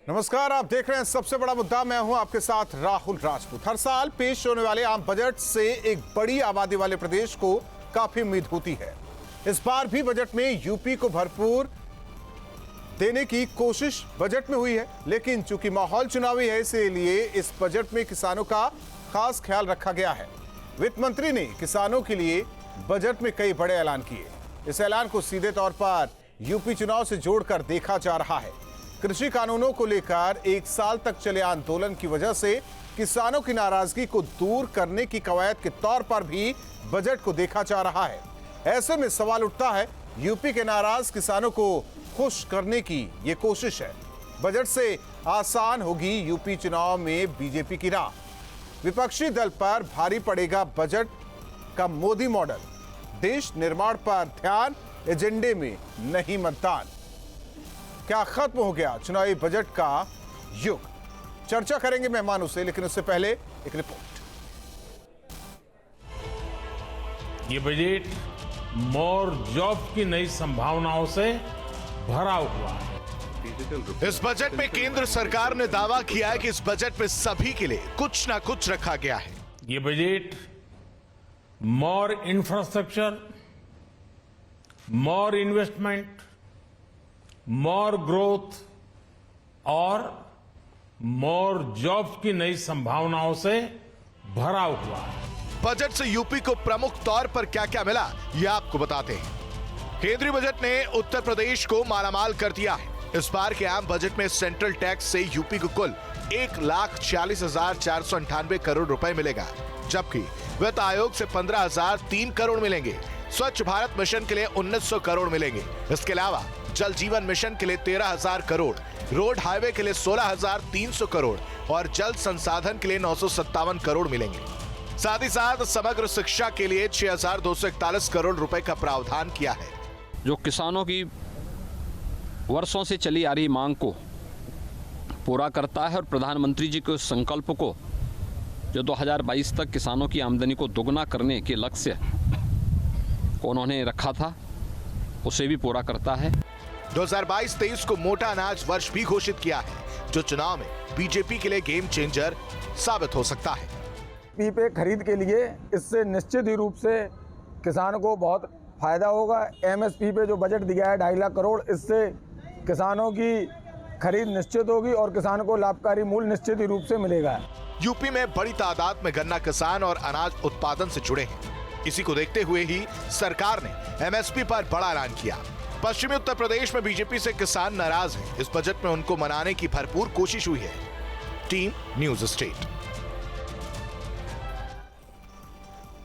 नमस्कार, आप देख रहे हैं सबसे बड़ा मुद्दा। मैं हूं आपके साथ राहुल राजपूत। हर साल पेश होने वाले आम बजट से एक बड़ी आबादी वाले प्रदेश को काफी उम्मीद होती है। इस बार भी बजट में यूपी को भरपूर देने की कोशिश बजट में हुई है, लेकिन चूंकि माहौल चुनावी है इसलिए इस बजट में किसानों का खास ख्याल रखा गया है। वित्त मंत्री ने किसानों के लिए बजट में कई बड़े ऐलान किए। इस ऐलान को सीधे तौर पर यूपी चुनाव से जोड़कर देखा जा रहा है। कृषि कानूनों को लेकर एक साल तक चले आंदोलन की वजह से किसानों की नाराजगी को दूर करने की कवायद के तौर पर भी बजट को देखा जा रहा है। ऐसे में सवाल उठता है, यूपी के नाराज किसानों को खुश करने की ये कोशिश है। बजट से आसान होगी यूपी चुनाव में बीजेपी की राह। विपक्षी दल पर भारी पड़ेगा बजट का मोदी मॉडल। देश निर्माण पर ध्यान, एजेंडे में नहीं मतदान। क्या खत्म हो गया चुनावी बजट का युग? चर्चा करेंगे मेहमानों से, लेकिन उससे पहले एक रिपोर्ट। ये बजट मोर जॉब की नई संभावनाओं से भरा हुआ है। इस बजट में केंद्र सरकार ने दावा किया है कि इस बजट में सभी के लिए कुछ ना कुछ रखा गया है। ये बजट मोर इंफ्रास्ट्रक्चर, मोर इन्वेस्टमेंट, मोर ग्रोथ और मोर जॉब्स की नई संभावनाओं से भरा हुआ है। बजट से यूपी को प्रमुख तौर पर क्या क्या मिला, ये आपको बताते हैं। केंद्रीय बजट ने उत्तर प्रदेश को मालामाल कर दिया है। इस बार के आम बजट में सेंट्रल टैक्स से यूपी को कुल 1,46,498 करोड़ रुपए मिलेगा, जबकि वित्त आयोग से 15,003 करोड़ मिलेंगे। स्वच्छ भारत मिशन के लिए 1,900 करोड़ मिलेंगे। इसके अलावा जल जीवन मिशन के लिए 13,000 करोड़, रोड हाईवे के लिए 16,300 करोड़ और जल संसाधन के लिए 957 करोड़ मिलेंगे। साथ ही साथ समग्र शिक्षा के लिए 6,241 करोड़ रुपए का प्रावधान किया है, जो किसानों की वर्षों से चली आ रही मांग को पूरा करता है और प्रधानमंत्री जी के उस संकल्प को, जो 2022 तक किसानों की आमदनी को दोगुना करने के लक्ष्य को उन्होंने रखा था, उसे भी पूरा करता है। 2022-23 को मोटा अनाज वर्ष भी घोषित किया है, जो चुनाव में बीजेपी के लिए गेम चेंजर साबित हो सकता है। पे खरीद के लिए इससे निश्चित ही रूप से किसान को बहुत फायदा होगा। एमएसपी पे जो बजट दिया है 2.5 लाख करोड़, इससे किसानों की खरीद निश्चित होगी और किसान को लाभकारी मूल्य निश्चित ही रूप से मिलेगा। यूपी में बड़ी तादाद में गन्ना किसान और अनाज उत्पादन से जुड़े हैं। इसी को देखते हुए ही सरकार ने एमएसपी पर बड़ा ऐलान किया। पश्चिमी उत्तर प्रदेश में बीजेपी से किसान नाराज हैं। इस बजट में उनको मनाने की भरपूर कोशिश हुई है। Team news state.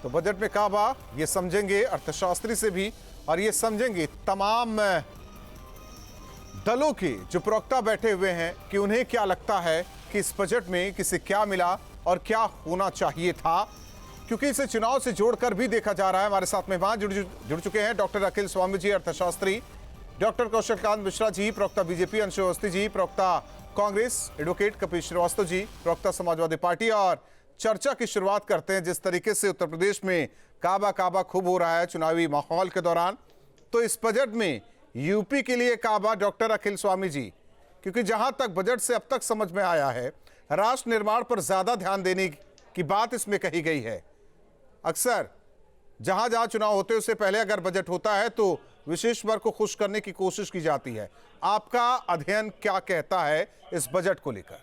तो बजट में काबा ये समझेंगे अर्थशास्त्री से भी, और ये समझेंगे तमाम दलों के जो प्रवक्ता बैठे हुए हैं कि उन्हें क्या लगता है कि इस बजट में किसे क्या मिला और क्या होना चाहिए था, क्योंकि इसे चुनाव से जोड़कर भी देखा जा रहा है। हमारे साथ मेहमान जुड़ चुके हैं। डॉक्टर अखिल स्वामी जी, अर्थशास्त्री, डॉक्टर कौशलकांत मिश्रा जी, प्रवक्ता बीजेपी अंशु अवस्थी जी, प्रवक्ता कांग्रेस एडवोकेट कपिल श्रीवास्तव जी, प्रवक्ता समाजवादी पार्टी। और चर्चा की शुरुआत करते हैं जिस तरीके से उत्तर प्रदेश में काबा खूब हो रहा है चुनावी माहौल के दौरान, तो इस बजट में यूपी के लिए काबा डॉक्टर अखिल स्वामी जी, क्योंकि जहां तक बजट से अब तक समझ में आया है, राष्ट्र निर्माण पर ज्यादा ध्यान देने की बात इसमें कही गई है। अक्सर जहां जहां चुनाव होते हैं उससे पहले अगर बजट होता है तो विशेष वर्ग को खुश करने की कोशिश की जाती है। आपका अध्ययन क्या कहता है इस बजट को लेकर?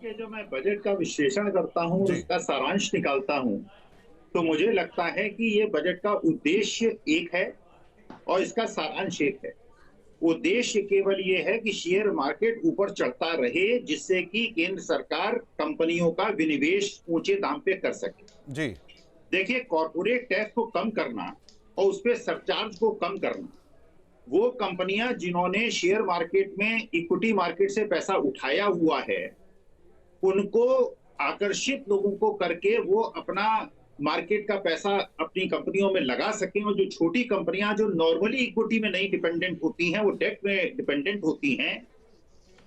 जो मैं बजट का विश्लेषण करता हूं, उसका सारांश निकालता हूं, तो मुझे लगता है कि ये बजट का उद्देश्य एक है और इसका सारांश एक है। उद्देश्य केवल ये है कि शेयर मार्केट ऊपर चढ़ता रहे, जिससे कि केंद्र सरकार कंपनियों का विनिवेश ऊंचे दाम पे कर सके। जी देखिए, कॉर्पोरेट टैक्स को कम करना और उस पे सरचार्ज को कम करना, वो कंपनियां जिन्होंने शेयर मार्केट में इक्विटी मार्केट से पैसा उठाया हुआ है, उनको आकर्षित लोगों को करके वो अपना मार्केट का पैसा अपनी कंपनियों में लगा सकें, और जो छोटी कंपनियां जो नॉर्मली इक्विटी में नहीं डिपेंडेंट होती हैं, वो डेट में डिपेंडेंट होती हैं।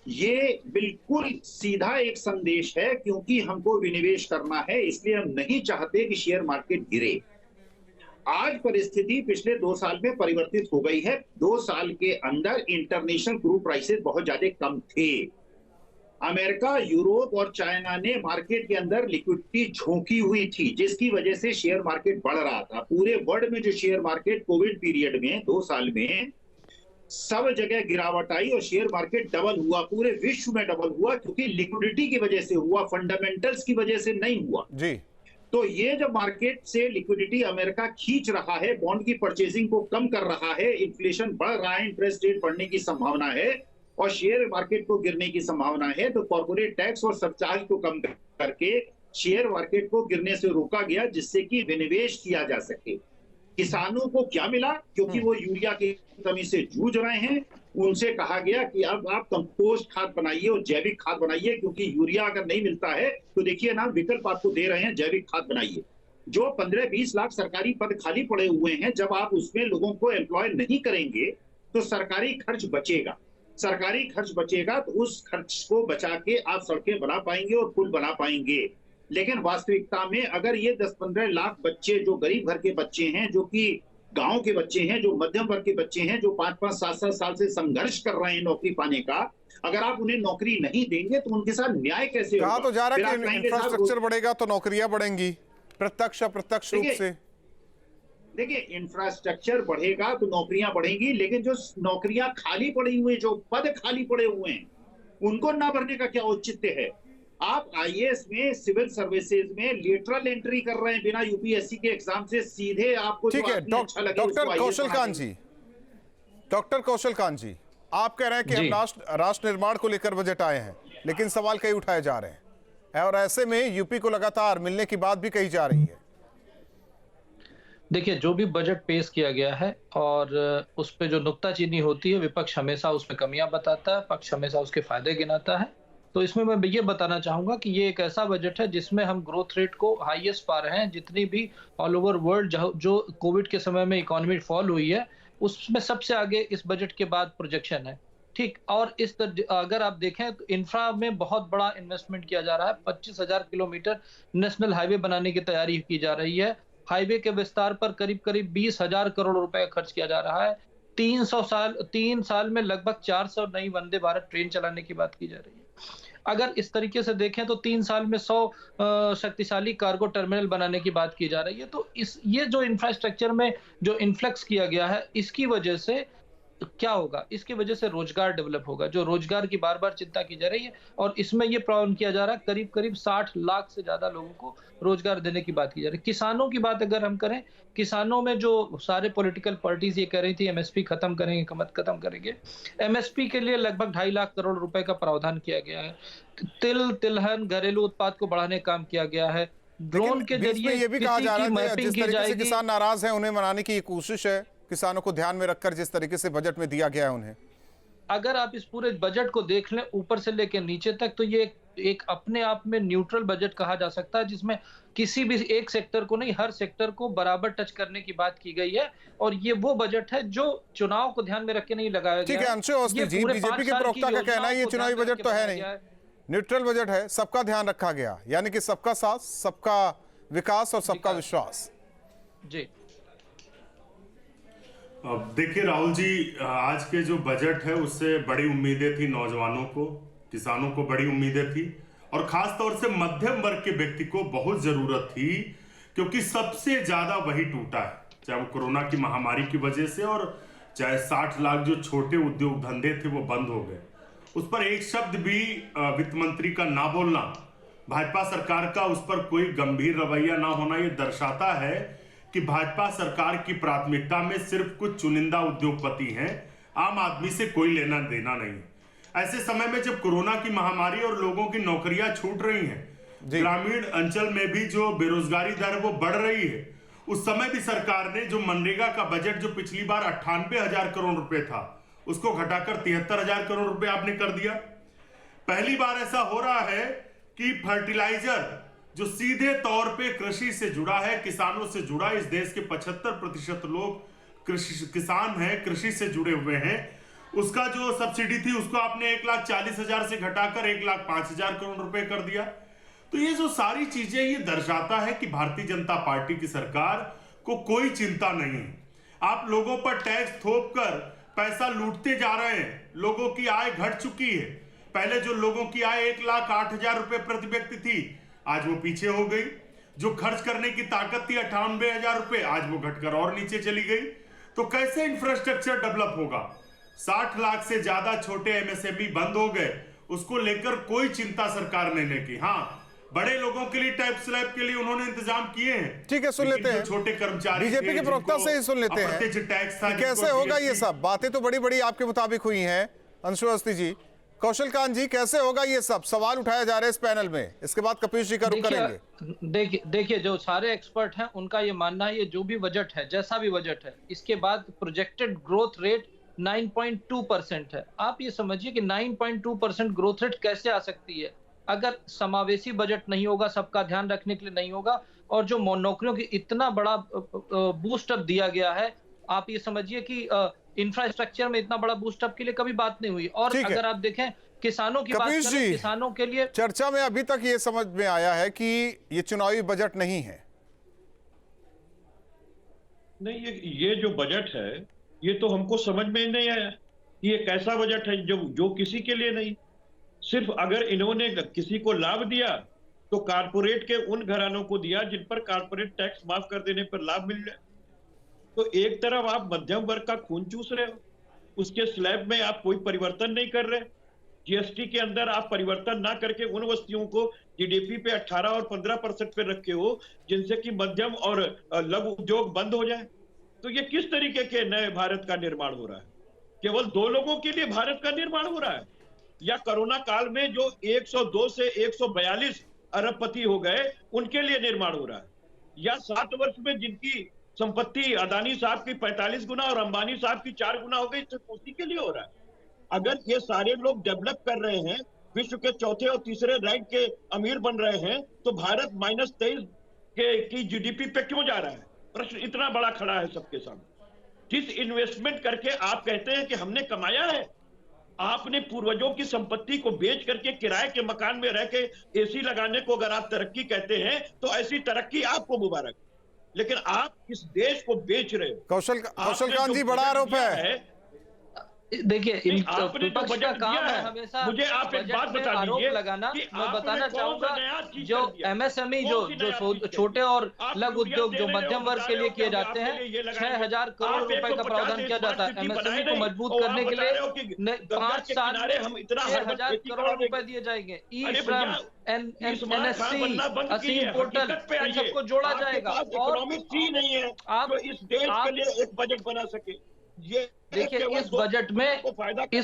ये बिल्कुल सीधा एक संदेश है, क्योंकि हमको विनिवेश करना है, इसलिए हम नहीं चाहते कि शेयर मार्केट गिरे। आज परिस्थिति पिछले 2 साल में परिवर्तित हो गई है। 2 साल के अंदर इंटरनेशनल क्रूड प्राइसेस बहुत ज्यादा कम थे। अमेरिका, यूरोप और चाइना ने मार्केट के अंदर लिक्विडिटी झोंकी हुई थी, जिसकी वजह से शेयर मार्केट बढ़ रहा था। पूरे वर्ल्ड में जो शेयर मार्केट कोविड पीरियड में 2 साल में सब जगह गिरावट आई और शेयर मार्केट डबल हुआ, पूरे विश्व में डबल हुआ, क्योंकि लिक्विडिटी की वजह से हुआ, फंडामेंटल्स की वजह से नहीं हुआ जी। तो ये जब मार्केट से लिक्विडिटी अमेरिका खींच रहा है, बॉन्ड की परचेजिंग को कम कर रहा है, इन्फ्लेशन बढ़ रहा है, इंटरेस्ट रेट बढ़ने की संभावना है और शेयर मार्केट को गिरने की संभावना है, तो कॉर्पोरेट टैक्स और सरचार्ज को कम करके शेयर मार्केट को गिरने से रोका गया, जिससे कि विनिवेश किया जा सके। किसानों को क्या मिला? क्योंकि वो यूरिया की कमी से जूझ रहे हैं, उनसे कहा गया कि अब आप कंपोस्ट खाद बनाइए और जैविक खाद बनाइए, क्योंकि यूरिया अगर नहीं मिलता है तो देखिए ना, विकल्प आपको दे रहे हैं, जैविक खाद बनाइए। जो 15-20 लाख सरकारी पद खाली पड़े हुए हैं, जब आप उसमें लोगों को एम्प्लॉय नहीं करेंगे तो सरकारी खर्च बचेगा। सरकारी खर्च बचेगा तो उस खर्च को बचा के आप सड़कें बना पाएंगे और पुल बना पाएंगे। लेकिन वास्तविकता में अगर ये 10-15 लाख बच्चे, जो गरीब घर के बच्चे हैं, जो कि गांव के बच्चे हैं, जो मध्यम वर्ग के बच्चे हैं, जो 5-5, 7-7 साल से संघर्ष कर रहे हैं नौकरी पाने का, अगर आप उन्हें नौकरी नहीं देंगे तो उनके साथ न्याय कैसे होगा? कहा तो जा रहा है कि इंफ्रास्ट्रक्चर बढ़ेगा तो नौकरियां बढ़ेंगी, प्रत्यक्ष अप्रत्यक्ष रूप से। देखिए, इंफ्रास्ट्रक्चर बढ़ेगा तो नौकरियां बढ़ेंगी, लेकिन जो नौकरियां खाली पड़ी हुई, जो पद खाली पड़े हुए हैं, उनको ना भरने का क्या औचित्य है? आप आईएएस में, सिविल सर्विसेज में लेटरल एंट्री कर रहे हैं बिना यूपीएससी के एग्जाम से, सीधे आपको ठीक है। डॉक्टर कौशल कांत जी, डॉक्टर कौशल कांत जी, आप कह रहे हैं कि हम राष्ट्र निर्माण को लेकर बजट आए हैं, लेकिन सवाल कई उठाए जा रहे हैं और ऐसे में यूपी को लगातार मिलने की बात भी कही जा रही है। देखिए, जो भी बजट पेश किया गया है और उस पे जो नुक्ताचीनी होती है, विपक्ष हमेशा उसमें कमियां बताता है, पक्ष हमेशा उसके फायदे गिनाता है। तो इसमें मैं ये बताना चाहूंगा कि ये एक ऐसा बजट है जिसमें हम ग्रोथ रेट को हाईएस्ट पा रहे हैं। जितनी भी ऑल ओवर वर्ल्ड जो कोविड के समय में इकोनॉमी फॉल हुई है, उसमें सबसे आगे इस बजट के बाद प्रोजेक्शन है। ठीक, और अगर आप देखें तो इंफ्रा में बहुत बड़ा इन्वेस्टमेंट किया जा रहा है। 25,000 किलोमीटर नेशनल हाईवे बनाने की तैयारी की जा रही है। हाईवे के विस्तार पर करीब 20,000 करोड़ रुपए खर्च किया जा रहा है। 3 साल में लगभग 400 नई वंदे भारत ट्रेन चलाने की बात की जा रही है। अगर इस तरीके से देखें तो 3 साल में 100 शक्तिशाली कार्गो टर्मिनल बनाने की बात की जा रही है। तो ये जो इंफ्रास्ट्रक्चर में जो इन्फ्लक्स किया गया है, इसकी वजह से क्या होगा? इसकी वजह से रोजगार डेवलप होगा, जो रोजगार की बार बार चिंता की जा रही है। और इसमें ये प्रावधान किया जा रहा है, करीब 60 लाख से ज्यादा लोगों को रोजगार देने की बात की जा रही है। किसानों की बात अगर हम करें, किसानों में जो सारे पॉलिटिकल पार्टीज ये कह रही थी एमएसपी खत्म करेंगे, खत्म करेंगे। एमएसपी के लिए लगभग 2.5 लाख करोड़ रुपए का प्रावधान किया गया है। तिलहन, घरेलू उत्पाद को बढ़ाने काम किया गया है। ड्रोन के जरिए ये भी कहा जा रहा है जिस तरीके से किसान नाराज हैं, उन्हें मनाने की कोशिश है, किसानों को ध्यान में रखकर जिस तरीके से बजट में दिया गया है उन्हें। अगर आप इस पूरे बजट को देख लें ऊपर से लेकर नीचे तक, तो ये एक अपने आप में न्यूट्रल बजट कहा जा सकता है, जिसमें किसी भी एक सेक्टर को नहीं, हर सेक्टर को बराबर टच करने की बात की गई है। और ये वो बजट है जो चुनाव को ध्यान में रख के नहीं लगाया गया। ठीक है, अंशु अवस्थी जी, बीजेपी के प्रवक्ता का कहना है ये चुनावी बजट तो है नहीं, न्यूट्रल बजट है, सबका ध्यान रखा गया, यानी कि सबका साथ, सबका विकास और सबका विश्वास। जी देखिए राहुल जी, आज के जो बजट है उससे बड़ी उम्मीदें थी, नौजवानों को, किसानों को बड़ी उम्मीदें थी और खास तौर से मध्यम वर्ग के व्यक्ति को बहुत जरूरत थी, क्योंकि सबसे ज्यादा वही टूटा है, चाहे वो कोरोना की महामारी की वजह से और चाहे 60 लाख जो छोटे उद्योग धंधे थे वो बंद हो गए। उस पर एक शब्द भी वित्त मंत्री का ना बोलना, भाजपा सरकार का उस पर कोई गंभीर रवैया ना होना, ये दर्शाता है कि भाजपा सरकार की प्राथमिकता में सिर्फ कुछ चुनिंदा उद्योगपति हैं, आम आदमी से कोई लेना देना नहीं। ऐसे समय में जब कोरोना की महामारी और लोगों की नौकरियां छूट रही हैं, ग्रामीण अंचल में भी जो बेरोजगारी दर वो बढ़ रही है, उस समय भी सरकार ने जो मनरेगा का बजट जो पिछली बार 98,000 करोड़ रुपए था, उसको घटाकर 73,000 करोड़ रुपए आपने कर दिया। पहली बार ऐसा हो रहा है कि फर्टिलाइजर जो सीधे तौर पे कृषि से जुड़ा है, किसानों से जुड़ा, इस देश के 75% लोग किसान हैं, कृषि से जुड़े हुए हैं, उसका जो सब्सिडी थी उसको आपने 1,40,000 से घटाकर 1,05,000 करोड़ रुपए कर दिया। तो ये जो सारी चीजें ये दर्शाता है कि भारतीय जनता पार्टी की सरकार को कोई चिंता नहीं है। आप लोगों पर टैक्स थोप कर पैसा लूटते जा रहे हैं। लोगों की आय घट चुकी है। पहले जो लोगों की आय 1,08,000 रुपए प्रति व्यक्ति थी, आज वो पीछे हो गई। जो खर्च करने की ताकत थी 98,000 रुपए, आज वो घटकर और नीचे चली गई। तो कैसे इंफ्रास्ट्रक्चर डेवलप होगा? 60 लाख से ज्यादा छोटे एमएसएमई बंद हो गए, उसको लेकर कोई चिंता सरकार ने की। हाँ, बड़े लोगों के लिए टैक्स स्लैब के लिए उन्होंने इंतजाम किए हैं। ठीक है, सुन लेते हैं छोटे कर्मचारी, बीजेपी के प्रवक्ता से ही सुन लेते हैं कैसे होगा ये सब। बातें तो बड़ी बड़ी आपके मुताबिक हुई हैं अंशु अवस्थी जी। कौशल कांत जी, कैसे होगा ये सब? सवाल उठाया जा रहा है इस पैनल में, इसके बाद कपीश जी का रुख करेंगे। देखिए जो सारे एक्सपर्ट हैं उनका ये मानना है, ये जो भी बजट है, जैसा भी बजट है, इसके बाद प्रोजेक्टेड ग्रोथ रेट 9.2% है। आप ये समझिए कि 9.2% ग्रोथ रेट कैसे आ सकती है अगर समावेशी बजट नहीं होगा, सबका ध्यान रखने के लिए नहीं होगा, और जो नौकरियों की इतना बड़ा बूस्ट अप दिया गया है। आप ये समझिए कि इंफ्रास्ट्रक्चर में इतना बड़ा बूस्ट अप के लिए कभी बात नहीं हुई। और अगर आप देखें किसानों की बात करें, किसानों के लिए चर्चा में अभी तक ये समझ में आया है कि ये चुनावी बजट नहीं है। नहीं, ये जो बजट है ये तो हमको समझ में ही नहीं आया कि ये कैसा बजट है जो किसी के लिए नहीं। सिर्फ अगर इन्होंने किसी को लाभ दिया तो कारपोरेट के उन घरानों को दिया जिन पर कारपोरेट टैक्स माफ कर देने पर लाभ मिल जाए। तो एक तरफ आप मध्यम वर्ग का खून चूस रहे हो, उसके स्लैब में आप कोई परिवर्तन नहीं कर रहे। जीएसटी के अंदर आप परिवर्तन ना करके उन वस्तुओं को जीडीपी पे 18 और 15% पे रखे हो जिनसे कि मध्यम और लघु उद्योग बंद हो जाए। तो ये किस तरीके के नए भारत का निर्माण हो रहा है? केवल 2 लोगों के लिए भारत का निर्माण हो रहा है, या कोरोना काल में जो 102 से 142 अरबपति हो गए उनके लिए निर्माण हो रहा है, या 7 वर्ष में जिनकी संपत्ति अदानी साहब की 45 गुना और अंबानी साहब की 4 गुना हो गई, सिर्फ उसी के लिए हो रहा है? अगर ये सारे लोग डेवलप कर रहे हैं, विश्व के चौथे और तीसरे रैंक के अमीर बन रहे हैं, तो भारत -23 की जीडीपी पे क्यों जा रहा है? प्रश्न इतना बड़ा खड़ा है सबके सामने। जिस इन्वेस्टमेंट करके आप कहते हैं कि हमने कमाया है, आपने पूर्वजों की संपत्ति को बेच करके किराए के मकान में रह के एसी लगाने को अगर आप तरक्की कहते हैं तो ऐसी तरक्की आपको मुबारक, लेकिन आप इस देश को बेच रहे हो। कौशल कांत जी, बड़ा आरोप है। देखिए विपक्ष का काम है हमेशा मुझे आप एक बात बता आरोप दीजिए लगाना। कि मैं बताना चाहूंगा जो एमएसएमई जो छोटे और लघु उद्योग जो मध्यम वर्ग के लिए किए जाते हैं, 6,000 करोड़ रुपए का प्रावधान किया जाता है एमएसएमई को मजबूत करने के लिए। 5 साल में 6,000 करोड़ रुपए दिए जाएंगे। ई श्रम, एनएससी, असीम पोर्टल, इन सबको जोड़ा जाएगा। और नहीं है आप इस देश के लिए एक बजट बना सके। ये देखिए इस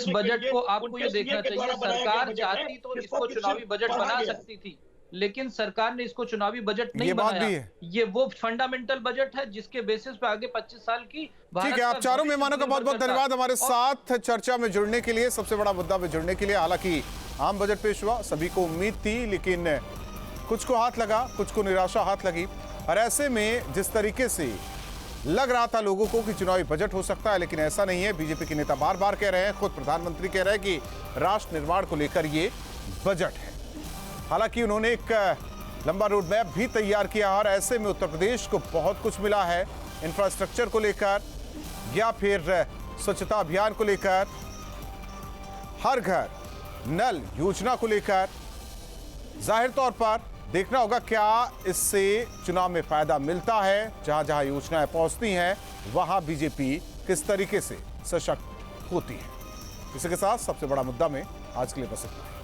बजट को आपको ये देखना चाहिए, सरकार चाहती तो इसको चुनावी बजट बना सकती थी, लेकिन सरकार ने इसको चुनावी बजट नहीं बनाया। ये वो फंडामेंटल बजट है जिसके बेसिस पे आगे 25 साल की। ठीक है, आप चारों मेहमानों का बहुत बहुत धन्यवाद हमारे साथ चर्चा में जुड़ने के लिए, सबसे बड़ा मुद्दा में जुड़ने के लिए। हालांकि आम बजट पेश हुआ, सभी को उम्मीद थी, लेकिन कुछ को हाथ लगा, कुछ को निराशा हाथ लगी। और ऐसे में जिस तरीके से लग रहा था लोगों को कि चुनावी बजट हो सकता है, लेकिन ऐसा नहीं है। बीजेपी के नेता बार बार कह रहे हैं, खुद प्रधानमंत्री कह रहे हैं कि राष्ट्र निर्माण को लेकर ये बजट है। हालांकि उन्होंने एक लंबा रोड मैप भी तैयार किया और ऐसे में उत्तर प्रदेश को बहुत कुछ मिला है, इंफ्रास्ट्रक्चर को लेकर या फिर स्वच्छता अभियान को लेकर, हर घर नल योजना को लेकर। जाहिर तौर पर देखना होगा क्या इससे चुनाव में फायदा मिलता है। जहां जहां योजनाएं पहुंचती हैं वहां बीजेपी किस तरीके से सशक्त होती है। इसी के साथ सबसे बड़ा मुद्दा में आज के लिए बस इतना है।